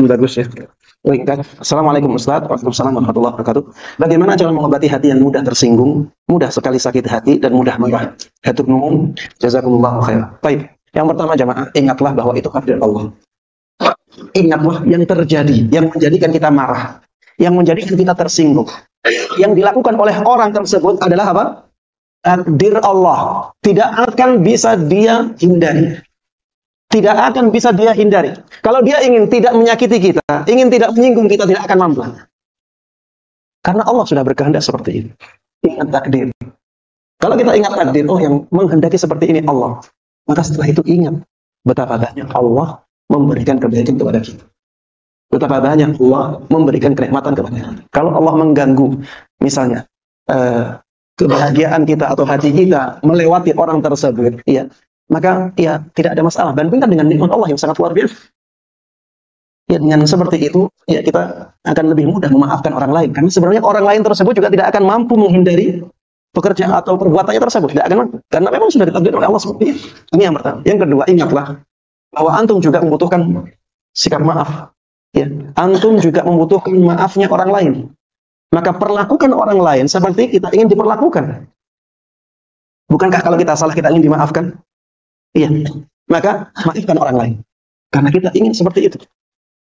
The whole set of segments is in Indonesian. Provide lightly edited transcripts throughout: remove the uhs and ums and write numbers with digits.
Bagus ya. Baik, kan? Assalamualaikum Ustaz. Waalaikumsalam warahmatullahi wabarakatuh. Bagaimana cara mengobati hati yang mudah tersinggung, mudah sekali sakit hati, dan mudah marah? Hatur nuhun, jazakumullahu khair. Baik. Yang pertama jamaah, ingatlah bahwa itu takdir Allah. Ingatlah yang terjadi, yang menjadikan kita marah, yang menjadikan kita tersinggung. Yang dilakukan oleh orang tersebut adalah apa? Takdir Allah. Tidak akan bisa dia hindari. Tidak akan bisa dia hindari. Kalau dia ingin tidak menyakiti kita, ingin tidak menyinggung kita, tidak akan mampu. Karena Allah sudah berkehendak seperti itu. Ingat takdir. Kalau kita ingat takdir, oh yang menghendaki seperti ini Allah. Maka setelah itu ingat betapa banyak Allah memberikan kebaikan kepada kita. Betapa banyak Allah memberikan kenikmatan kepada kita. Kalau Allah mengganggu, misalnya, kebahagiaan kita atau hati kita melewati orang tersebut, ya, maka ya tidak ada masalah. Bandingkan dengan nikmat Allah yang sangat luar biasa. Ya, dengan seperti itu, ya kita akan lebih mudah memaafkan orang lain. Karena sebenarnya orang lain tersebut juga tidak akan mampu menghindari pekerjaan atau perbuatannya tersebut. Tidak akan mampu. Karena memang sudah ditakdirkan oleh Allah seperti itu. Ini yang pertama. Yang kedua, ingatlah bahwa antum juga membutuhkan sikap maaf. Ya, antum juga membutuhkan maafnya orang lain. Maka perlakukan orang lain seperti kita ingin diperlakukan. Bukankah kalau kita salah kita ingin dimaafkan? Iya, maka maafkan orang lain. Karena kita ingin seperti itu.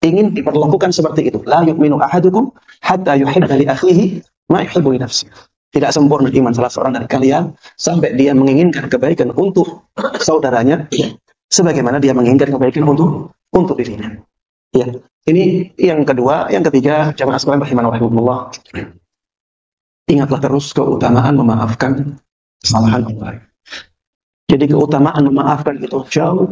Ingin diperlakukan seperti itu. La yu'minu ahadukum hatta yuhibba li akhihi ma yuhibbu li nafsihi. Tidak sempurna iman salah seorang dari kalian sampai dia menginginkan kebaikan untuk saudaranya, sebagaimana dia menginginkan kebaikan untuk dirinya. Ya, ini yang kedua. Yang ketiga, jamaah sekalian rahimanallah, ingatlah terus keutamaan memaafkan kesalahan orang lain. Jadi keutamaan memaafkan itu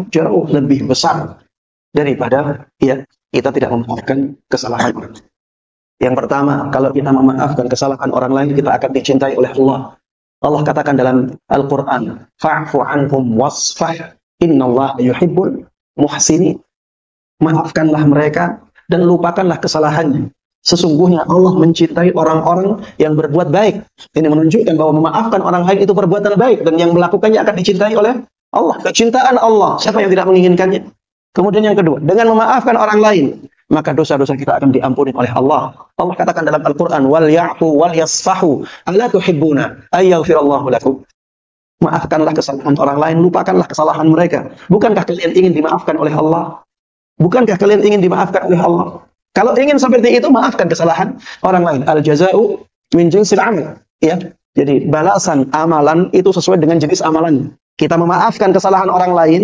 jauh lebih besar daripada ya kita tidak memaafkan kesalahan orang. Yang pertama, kalau kita memaafkan kesalahan orang lain, kita akan dicintai oleh Allah. Allah katakan dalam Al-Quran, fa'fu anhum wasfah, innallaha yuhibbul muhsinin. Maafkanlah mereka dan lupakanlah kesalahannya. Sesungguhnya Allah mencintai orang-orang yang berbuat baik. Ini menunjukkan bahwa memaafkan orang lain itu perbuatan baik, dan yang melakukannya akan dicintai oleh Allah. Kecintaan Allah, siapa yang tidak menginginkannya? Kemudian yang kedua, dengan memaafkan orang lain, maka dosa-dosa kita akan diampuni oleh Allah. Allah katakan dalam Al-Quran, wal ya'fu wal yasfahu ala tuhibbuna ayyaghfirallahu lakum. Maafkanlah kesalahan orang lain, lupakanlah kesalahan mereka. Bukankah kalian ingin dimaafkan oleh Allah? Bukankah kalian ingin dimaafkan oleh Allah? Kalau ingin seperti itu, maafkan kesalahan orang lain. Al-jaza'u min jinsil amal. Ya. Jadi balasan amalan itu sesuai dengan jenis amalannya. Kita memaafkan kesalahan orang lain,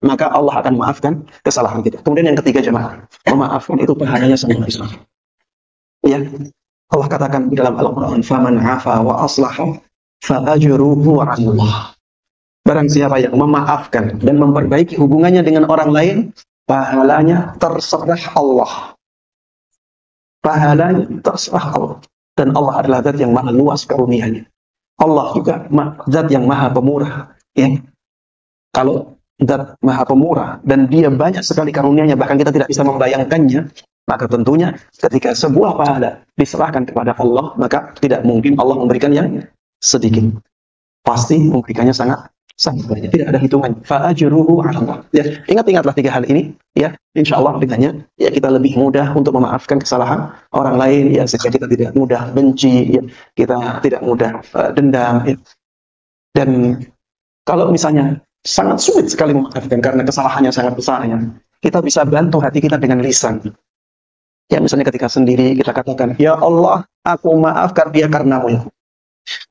maka Allah akan memaafkan kesalahan kita. Kemudian yang ketiga jemaah, memaafkan itu pahalanya sangat besar. Ya. Allah katakan di dalam Al-Quran, faman 'afa wa aslaha fa ajruhu 'ala Allah. Barang siapa yang memaafkan dan memperbaiki hubungannya dengan orang lain, pahalanya terserah Allah. Pahalanya terserah Allah. Dan Allah adalah zat yang maha luas karunia-Nya. Allah juga zat yang maha pemurah. Ya. Kalau zat maha pemurah dan dia banyak sekali karunia-Nya, bahkan kita tidak bisa membayangkannya, maka tentunya ketika sebuah pahala diserahkan kepada Allah, maka tidak mungkin Allah memberikan yang sedikit. Pasti memberikannya sangat banyak, tidak ada hitungan. Fa'ajruhu 'ala Allah. Ya, ingatlah tiga hal ini, ya. Insyaallah dengannya ya kita lebih mudah untuk memaafkan kesalahan orang lain, ya, sehingga kita tidak mudah benci, ya. Kita tidak mudah dendam, ya. Dan kalau misalnya sangat sulit sekali memaafkan karena kesalahannya sangat besar, ya, kita bisa bantu hati kita dengan lisan. Ya, misalnya ketika sendiri kita katakan, ya Allah, aku maafkan dia karenamu, ya.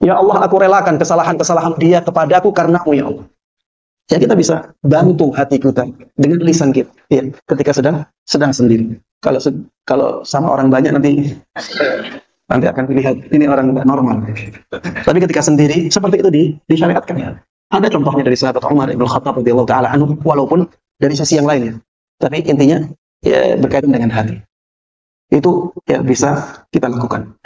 Ya Allah, aku relakan kesalahan-kesalahan dia kepadaku karenamu, ya Allah. Ya, kita bisa bantu hati kita dengan lisan kita, ya, ketika sedang sendiri. Kalau sama orang banyak nanti akan dilihat ini orang tidak normal. Tapi ketika sendiri seperti itu disyariatkan, ya. Ada contohnya dari sahabat Umar Ibn Khattab radhiyallahu taala anhu, walaupun dari sisi yang lainnya. Tapi intinya ya berkaitan dengan hati. Itu ya bisa kita lakukan.